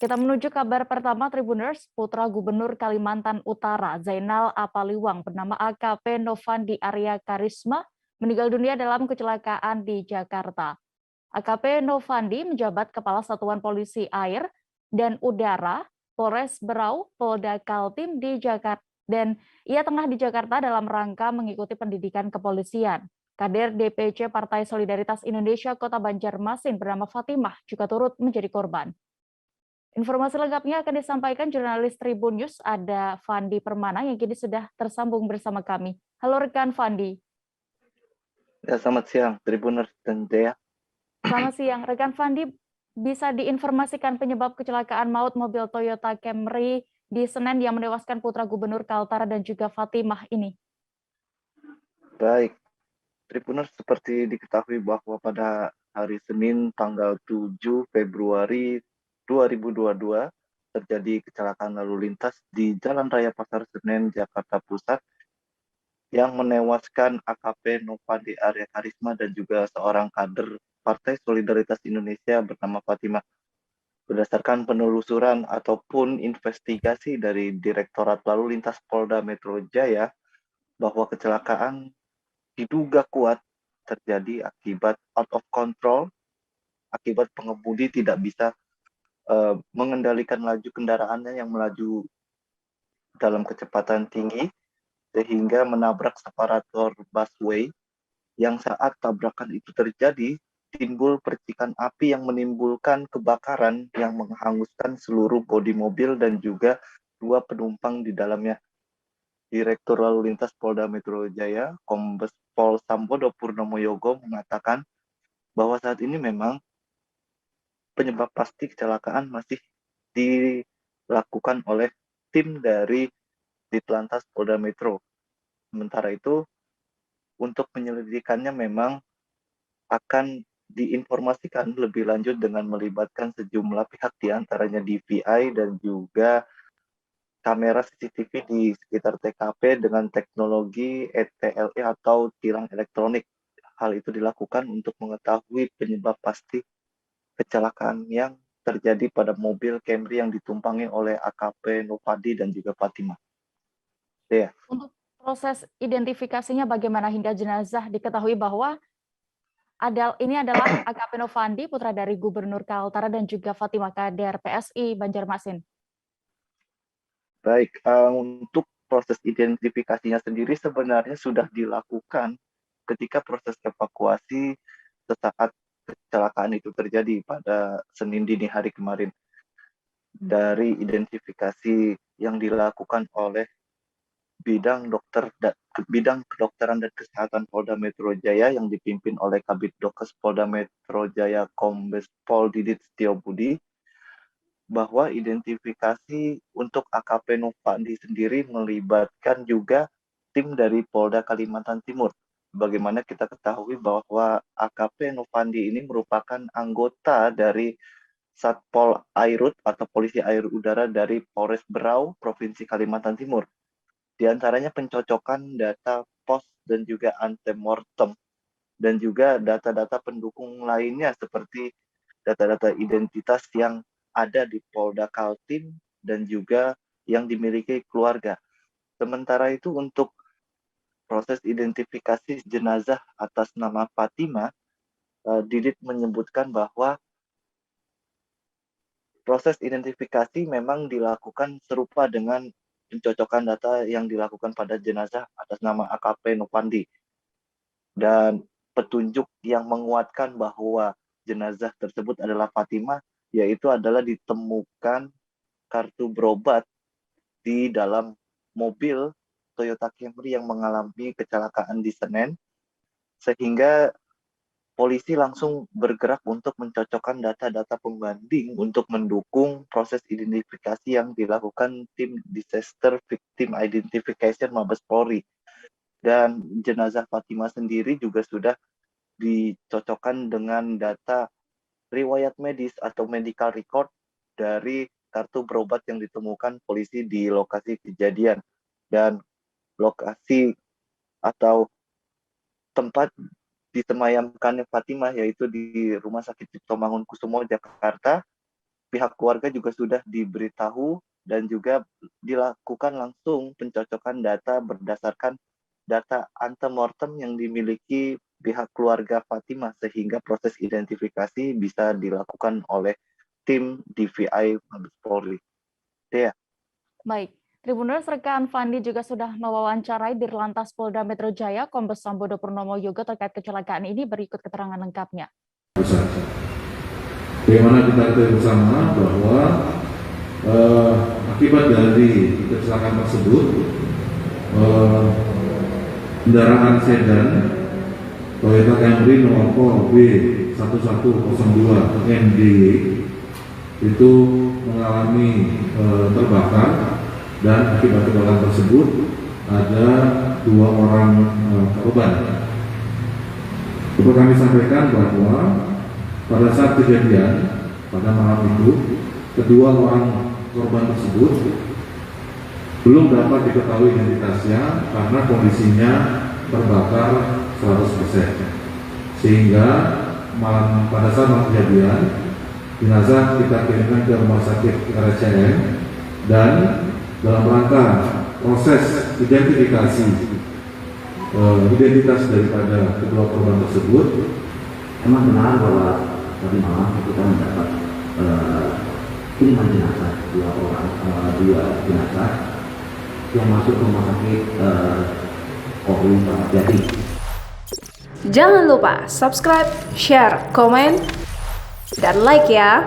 Kita menuju kabar pertama Tribuners, putra Gubernur Kalimantan Utara Zainal Apaliwang bernama AKP Novandi Arya Karisma meninggal dunia dalam kecelakaan di Jakarta. AKP Novandi menjabat Kepala Satuan Polisi Air dan Udara Polres Berau, Polda Kaltim di Jakarta, dan ia tengah di Jakarta dalam rangka mengikuti pendidikan kepolisian. Kader DPC Partai Solidaritas Indonesia Kota Banjarmasin bernama Fatimah juga turut menjadi korban. Informasi lengkapnya akan disampaikan jurnalis Tribun News, ada Fandi Permana yang kini sudah tersambung bersama kami. Halo rekan Fandi. Ya, selamat siang, Tribuners dan Dea. Selamat siang, rekan Fandi. Bisa diinformasikan penyebab kecelakaan maut mobil Toyota Camry di Senen yang menewaskan putra Gubernur Kaltara dan juga Fatimah ini? Baik, Tribuners, seperti diketahui bahwa pada hari Senin tanggal 7 Februari 2022 terjadi kecelakaan lalu lintas di Jalan Raya Pasar Senen, Jakarta Pusat yang menewaskan AKP Novandi Arya Karisma dan juga seorang kader Partai Solidaritas Indonesia bernama Fatimah. Berdasarkan penelusuran ataupun investigasi dari Direktorat Lalu Lintas Polda Metro Jaya, bahwa kecelakaan diduga kuat terjadi akibat out of control, akibat pengemudi tidak bisa mengendalikan laju kendaraannya yang melaju dalam kecepatan tinggi, sehingga menabrak separator busway yang saat tabrakan itu terjadi, timbul percikan api yang menimbulkan kebakaran yang menghanguskan seluruh bodi mobil dan juga 2 penumpang di dalamnya. Direktur Lalu Lintas Polda Metro Jaya, Kombes Pol Sambodo Purnomo Yogo mengatakan bahwa saat ini memang penyebab pasti kecelakaan masih dilakukan oleh tim dari Ditlantas Polda Metro. Sementara itu, untuk penyelidikannya memang akan diinformasikan lebih lanjut dengan melibatkan sejumlah pihak, diantaranya DVI dan juga kamera CCTV di sekitar TKP dengan teknologi ETLE atau tilang elektronik. Hal itu dilakukan untuk mengetahui penyebab pasti kecelakaan yang terjadi pada mobil Camry yang ditumpangi oleh AKP Novandi dan juga Fatimah. Ya. Untuk proses identifikasinya bagaimana hingga jenazah diketahui bahwa ini adalah AKP Novandi, putra dari Gubernur Kaltara dan juga Fatimah, kader PSI Banjarmasin. Baik, untuk proses identifikasinya sendiri sebenarnya sudah dilakukan ketika proses evakuasi sesaat kecelakaan itu terjadi pada Senin dini hari kemarin. Dari identifikasi yang dilakukan oleh bidang kedokteran dan kesehatan Polda Metro Jaya yang dipimpin oleh Kabid Dokes Polda Metro Jaya Kombes Pol Didit Setiobudi, bahwa identifikasi untuk AKP Novandi sendiri melibatkan juga tim dari Polda Kalimantan Timur. Bagaimana kita ketahui bahwa AKP Novandi ini merupakan anggota dari Satpol Airut atau Polisi Air Udara dari Polres Berau, Provinsi Kalimantan Timur. Di antaranya pencocokan data pos dan juga antemortem, dan juga data-data pendukung lainnya seperti data-data identitas yang ada di Polda Kaltim dan juga yang dimiliki keluarga. Sementara itu untuk proses identifikasi jenazah atas nama Fatimah, Didit menyebutkan bahwa proses identifikasi memang dilakukan serupa dengan pencocokan data yang dilakukan pada jenazah atas nama AKP Novandi. Dan petunjuk yang menguatkan bahwa jenazah tersebut adalah Fatimah, yaitu adalah ditemukan kartu berobat di dalam mobil Toyota Camry yang mengalami kecelakaan di Senen, sehingga polisi langsung bergerak untuk mencocokkan data-data pembanding untuk mendukung proses identifikasi yang dilakukan tim Disaster Victim Identification Mabes Polri. Dan jenazah Fatimah sendiri juga sudah dicocokkan dengan data riwayat medis atau medical record dari kartu berobat yang ditemukan polisi di lokasi kejadian. Dan lokasi atau tempat disemayamkannya Fatimah yaitu di Rumah Sakit Cipto Mangunkusumo, Jakarta, pihak keluarga juga sudah diberitahu dan juga dilakukan langsung pencocokan data berdasarkan data antemortem yang dimiliki pihak keluarga Fatimah, sehingga proses identifikasi bisa dilakukan oleh tim DVI Mabes Polri. Dea. Baik, Tribuners, rekan Fandi juga sudah mewawancarai Dirlantas Polda Metro Jaya, Kombes Sambodo Purnomo Yoga terkait kecelakaan ini. Berikut keterangan lengkapnya. Bagaimana kita ketahui bersama bahwa akibat dari kecelakaan tersebut, kendaraan sedan Toyota Camry nomor B1102 MDY itu mengalami terbakar, dan akibat kebakaran tersebut ada 2 orang korban. Perlu kami sampaikan bahwa pada saat kejadian pada malam itu, kedua orang korban tersebut belum dapat diketahui identitasnya karena kondisinya terbakar 100%. Sehingga pada saat malam kejadian, jenazah kita kirimkan ke rumah sakit RSCM, dan dalam rangka proses identifikasi identitas daripada kedua korban tersebut, memang benar bahwa tadi malam kita mendapat kiriman jenazah 2 jenazah yang masuk ke rumah sakit Polri Kramat Jati. Jangan lupa subscribe, share, komen, dan like ya.